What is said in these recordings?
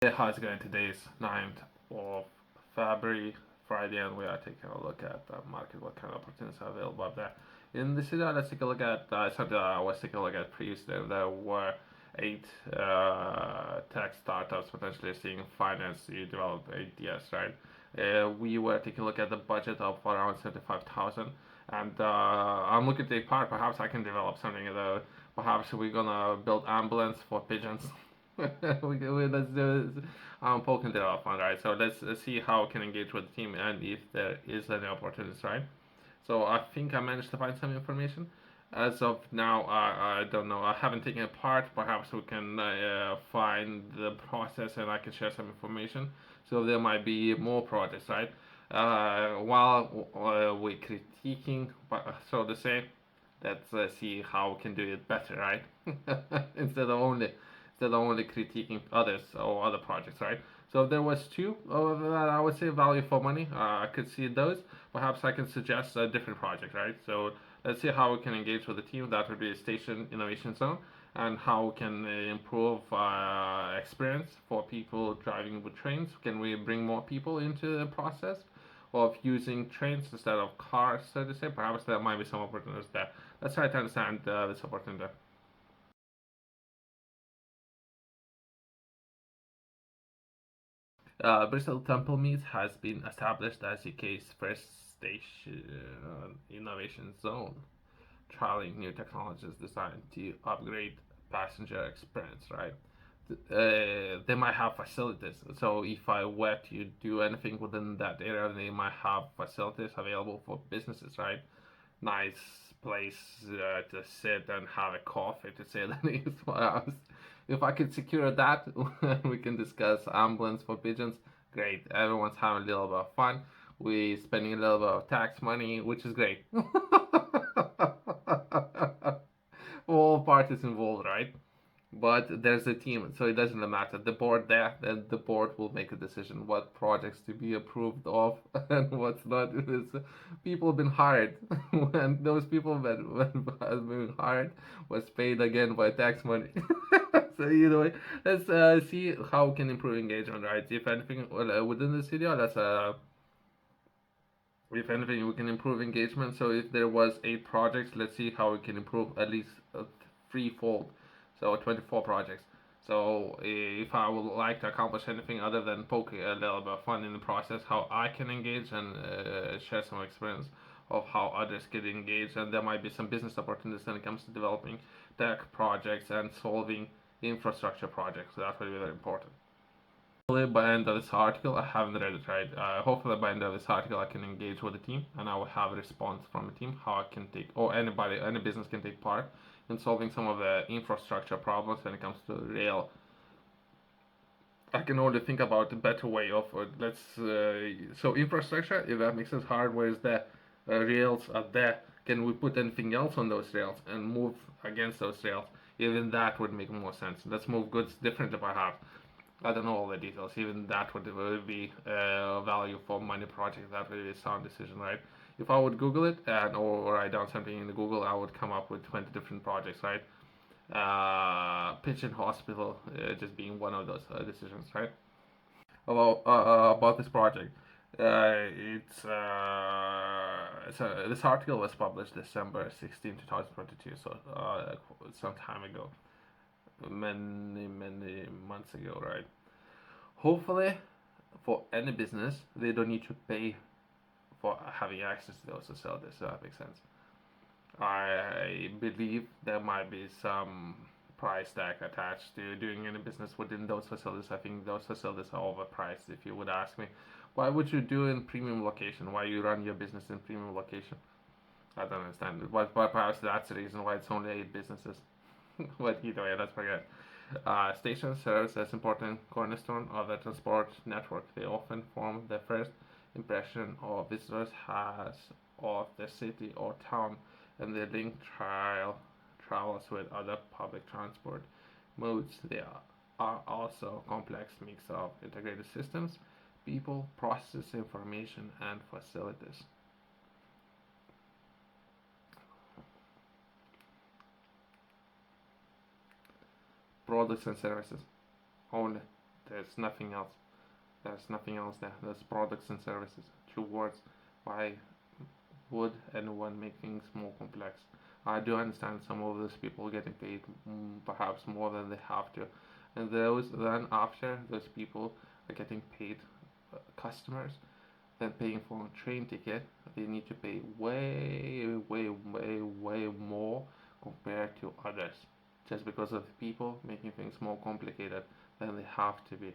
Hey, how's it going? Today is 9th of February, Friday, and we are taking a look at the market, what kind of opportunities are available out there. In this video, let's take a look at something I was taking a look at previously. There were 8 tech startups potentially seeing finance to develop ideas, right? We were taking a look at the budget of around 75,000, and I'm looking to take part. Perhaps I can develop something. Perhaps we're gonna build ambulance for pigeons. Let's do this. I'm poking it off on, right? So let's see how I can engage with the team and if there is any opportunities, right? So I think I managed to find some information. As of now, I don't know. I haven't taken it apart. Perhaps we can find the process and I can share some information. So there might be more projects, right? While we're critiquing, so to say, let's see how we can do it better, right? Instead of only critiquing others or other projects, right? So if there was two that I would say value for money, I could see those. Perhaps I can suggest a different project, right? So let's see how we can engage with the team. That would be a station innovation zone, and how we can improve experience for people driving with trains. Can we bring more people into the process of using trains instead of cars, so to say? Perhaps there might be some opportunities there. Let's try to understand this opportunity. Bristol Temple Meads has been established as UK's first station innovation zone, trialing new technologies designed to upgrade passenger experience, right? They might have facilities. So if I were to do anything within that area, they might have facilities available for businesses, right? Nice place to sit and have a coffee to say the least. What else? If I could secure that, we can discuss ambulance for pigeons. Great. Everyone's having a little bit of fun. We spending a little bit of tax money, which is great. All parties involved, right? But there's a team, so it doesn't matter. The board there, then the board will make a decision what projects to be approved of and what's not. People have been hired, and those people that has been hired was paid again by tax money. So let's see how we can improve engagement, right? If anything, well, within this video, let's if anything, we can improve engagement. So if there was 8 projects, let's see how we can improve at least threefold. So 24 projects. So if I would like to accomplish anything other than poke a little bit of fun in the process, how I can engage and share some experience of how others get engaged, and there might be some business opportunities when it comes to developing tech projects and solving infrastructure projects. So that will be very important. Hopefully by the end of this article, I haven't read it right. Hopefully by the end of this article, I can engage with the team and I will have a response from the team how I can take, or anybody, any business can take part in solving some of the infrastructure problems when it comes to rail. I can only think about a better way of so infrastructure, if that makes sense, hardware is there, rails are there. Can we put anything else on those rails and move against those rails? Even that would make more sense. Let's move goods differently perhaps. I don't know all the details. Even that would be value for money project. That would be a sound decision, right? If I would Google it and or write down something in the Google, I would come up with 20 different projects, right? Pigeon Hospital just being one of those decisions, right? About this project. So this article was published December 16, 2022, so some time ago, many months ago, right? Hopefully, for any business, they don't need to pay for having access to those facilities. So that makes sense. I believe there might be some price tag attached to doing any business within those facilities. I think those facilities are overpriced. If you would ask me, why would you do in premium location? Why you run your business in premium location? I don't understand it. But perhaps that's the reason why it's only 8 businesses. But either way, let's forget. Station serves as important cornerstone of the transport network. They often form the first impression of visitors has of the city or town, and they link travels with other public transport modes. They are also a complex mix of integrated systems, people, processes, information, and facilities. Products and services only. There's nothing else. There's nothing else there. There's products and services. Two words. Why would anyone make things more complex? I do understand some of those people getting paid perhaps more than they have to, and those then after those people are getting paid customers, then paying for a train ticket, they need to pay way more compared to others, just because of people making things more complicated than they have to be.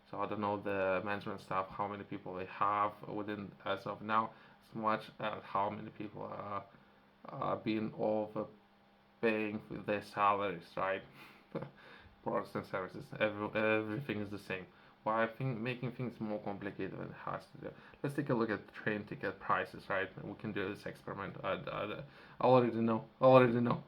So I don't know the management staff how many people they have within as of now, as much as how many people are being overpaying for their salaries, right? Products and services, everything is the same. Why I think making things more complicated than it has to do. Let's take a look at train ticket prices, right? And we can do this experiment. I already know. I already know.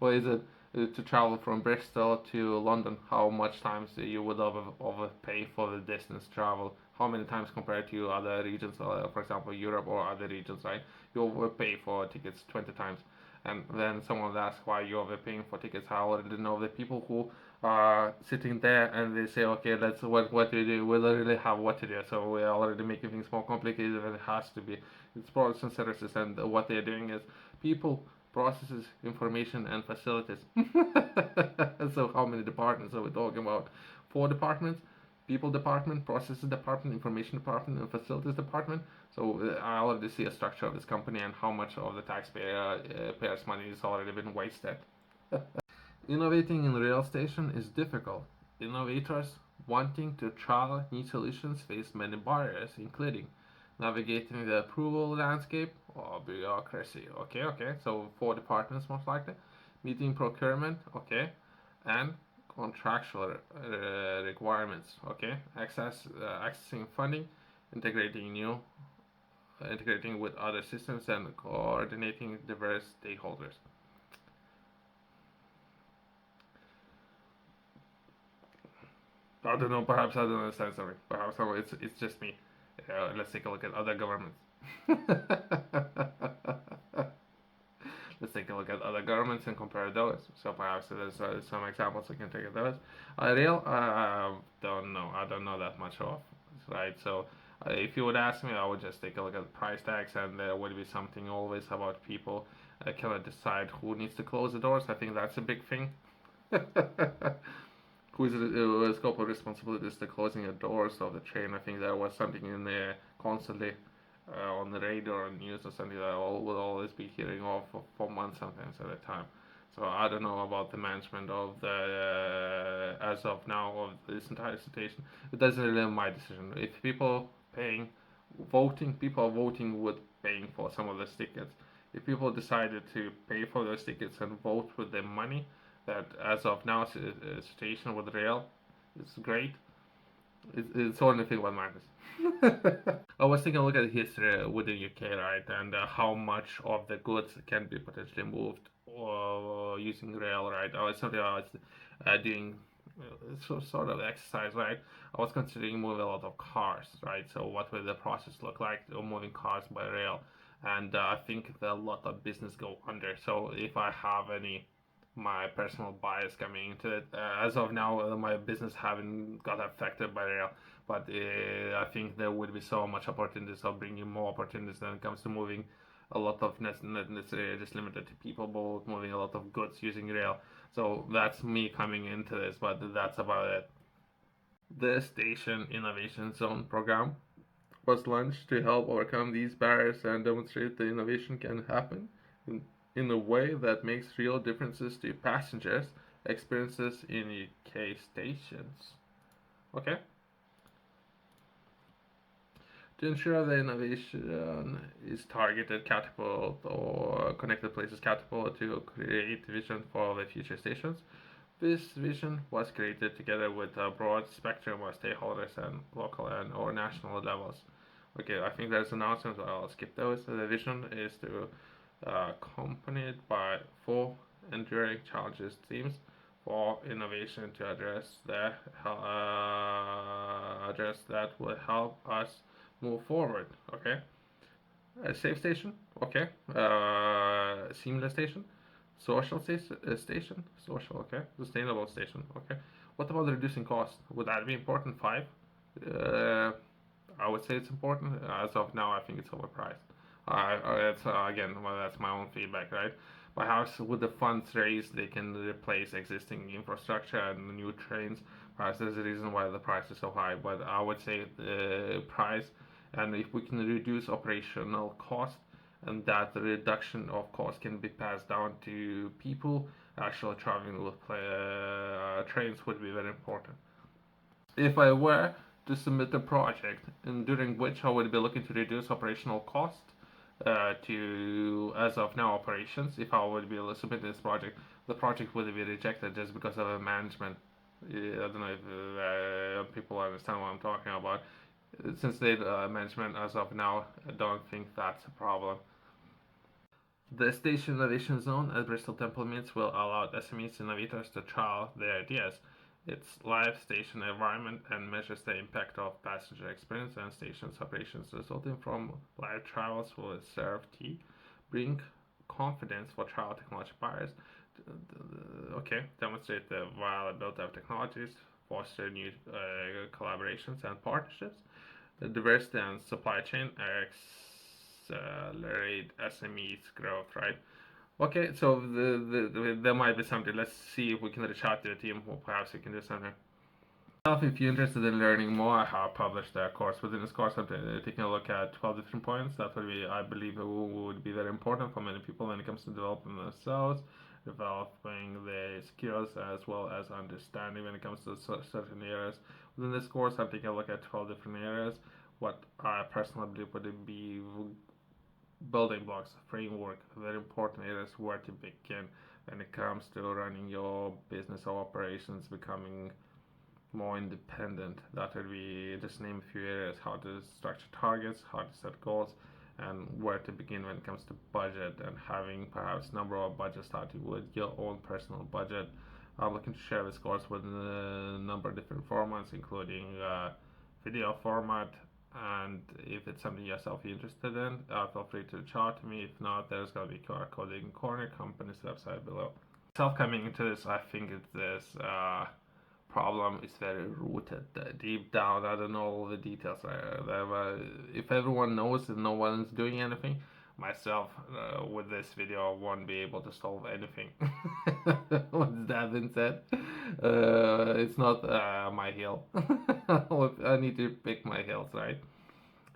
What is it to travel from Bristol to London? How much times you would overpay for the distance travel? How many times compared to other regions, for example, Europe or other regions, right? You overpay for tickets 20 times. And then someone asks why you're overpaying for tickets. I already know the people who are sitting there and they say, okay, let's what do we do? We literally have what to do. So we're already making things more complicated than it has to be. It's products and services, and what they're doing is people, processes, information, and facilities. So how many departments are we talking about? Four departments: people department, processes department, information department, and facilities department. So I already see a structure of this company and how much of the taxpayer payers' money has already been wasted. Innovating in rail station is difficult. Innovators wanting to trial new solutions face many barriers, including navigating the approval landscape or bureaucracy. Okay. So four departments most likely. Meeting procurement. Okay, and contractual requirements. Okay, accessing funding, integrating integrating with other systems and coordinating diverse stakeholders. I don't know. Perhaps I don't understand something. Perhaps it's just me. Let's take a look at other governments. Let's take a look at other governments and compare those. So perhaps there's some examples we can take of those. Real, don't know. I don't know that much of, right? So if you would ask me, I would just take a look at the price tags, and there would be something always about people cannot decide who needs to close the doors. I think that's a big thing. Who is the scope of responsibilities to closing the doors of the train? I think there was something in there constantly on the radio or news or something that I will always be hearing of for months sometimes at a time. So I don't know about the management of the as of now of this entire situation. It doesn't really my decision. If people are voting with paying for some of those tickets. If people decided to pay for those tickets and vote with their money, that as of now situation with rail is great. It's the only thing what matters. I was taking a look at history within UK, right, and how much of the goods can be potentially moved using rail, right. I was doing sort of exercise, right. I was considering moving a lot of cars, right. So what will the process look like moving cars by rail? And I think that a lot of business go under. So if I have any my personal bias coming into it. As of now, my business haven't got affected by rail, but I think there would be so much opportunities of bringing more opportunities when it comes to moving a lot of not necessarily just limited to people, but moving a lot of goods using rail. So that's me coming into this, but that's about it. The Station Innovation Zone program was launched to help overcome these barriers and demonstrate that innovation can happen in a way that makes real differences to passengers' experiences in UK stations. Okay? To ensure the innovation is targeted, catapult, or connected places catapult to create vision for the future stations. This vision was created together with a broad spectrum of stakeholders and local and or national levels. Okay, I think there's announcements, but I'll skip those. So the vision is to accompanied by four enduring challenges themes for innovation to address that will help us move forward. Okay, a safe station. Okay, seamless station, social station, social. Okay, sustainable station. Okay, What about reducing cost? Would that be important? 5. Uh, I would say it's important. As of now, I think it's overpriced. It's again, well, that's my own feedback, right? Perhaps with the funds raised, they can replace existing infrastructure and new trains. Perhaps there's a reason why the price is so high. But I would say the price, and if we can reduce operational cost, and that the reduction of cost can be passed down to people actually traveling with trains, would be very important. If I were to submit a project and during which I would be looking to reduce operational cost to, as of now, operations, if I would be able to submit this project, the project would be rejected just because of a management. I don't know if people understand what I'm talking about. Since the management, as of now, I don't think that's a problem. The Station Innovation Zone at Bristol Temple Meads will allow SMEs innovators to trial their ideas. Its live station environment and measures the impact of passenger experience and station's operations resulting from live trials will serve to bring confidence for trial technology buyers. Okay, demonstrate the viability of technologies, foster new collaborations and partnerships, the diversity and supply chain, accelerate SMEs growth, right? Okay, so there might be something. Let's see if we can reach out to the team, or perhaps we can do something. If you're interested in learning more, I have published a course. Within this course, I'm taking a look at 12 different points that would be, I believe, would be very important for many people when it comes to developing themselves, developing their skills, as well as understanding when it comes to certain areas. Within this course, I'm taking a look at 12 different areas. What I personally believe would be building blocks, framework, very important areas where to begin when it comes to running your business or operations, becoming more independent. That would be just name a few areas: how to structure targets, how to set goals, and where to begin when it comes to budget and having perhaps number of budgets starting with your own personal budget. I'm looking to share this course with a number of different formats, including video format, and if it's something yourself you're interested in, feel free to reach out to me. If not, there's going to be QR code in the corner, company's website below. Self coming into this, I think it's this problem is very rooted deep down. I don't know all the details. If everyone knows and no one's doing anything, myself with this video won't be able to solve anything. What's that been said? It's not my hill. I need to pick my hills, right?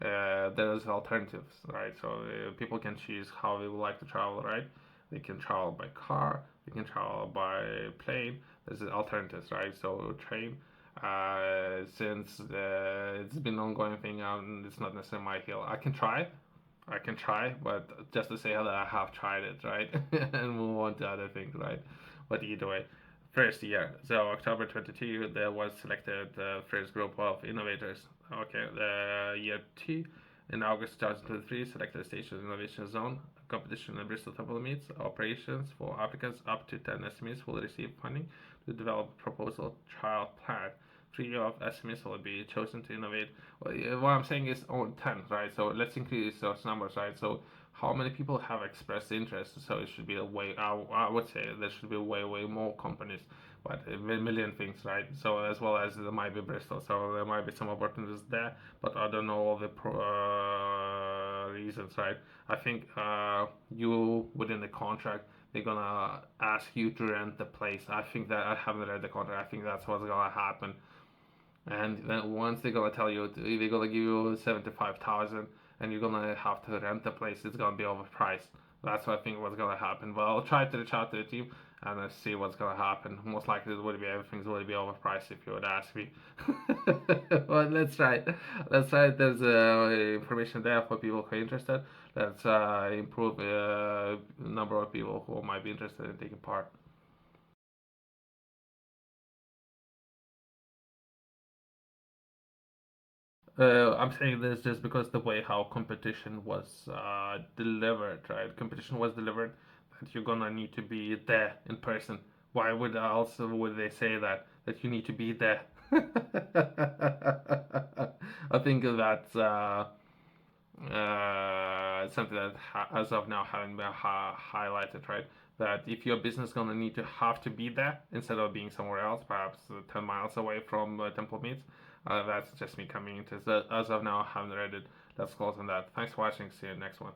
There's alternatives, right? So people can choose how they would like to travel, right? They can travel by car, they can travel by plane. There's alternatives, right? So train. Since it's been an ongoing thing, it's not necessarily my hill. I can try, but just to say that I have tried it, right? And move on to other things, right? But either way, first year. So October 22, there was selected the first group of innovators. Okay, the year 2, in August 2023, selected Station Innovation Zone. Competition in Bristol Temple Meads. Operations for applicants up to 10 SMEs will receive funding to develop a proposal trial plan. 3 of SMEs will be chosen to innovate. What I'm saying is on 10, right? So let's increase those numbers, right? So how many people have expressed interest? So it should be a way. I would say there should be way more companies, but a million things, right? So as well as there might be Bristol, so there might be some opportunities there, but I don't know all the reasons, right? I think you within the contract they're gonna ask you to rent the place. I think that I haven't read the contract. I think that's what's gonna happen. And then once they're gonna tell you they're gonna give you 75,000, and you're gonna have to rent the place, it's gonna be overpriced. That's what I think what's gonna happen. But I'll try to reach out to the team and see what's gonna happen. Most likely it would be everything's would be overpriced if you would ask me. Well, let's try it. Let's try it. There's information there for people who are interested. Let's improve number of people who might be interested in taking part. I'm saying this just because the way how competition was delivered, right? Competition was delivered that you're gonna need to be there in person. Why would would they say that you need to be there? I think that's something that as of now haven't been highlighted, right? that if your business is gonna need to have to be there instead of being somewhere else, perhaps 10 miles away from Temple Meads. That's just me coming into it. As of now, I haven't read it. Let's close on that. Thanks for watching. See you next one.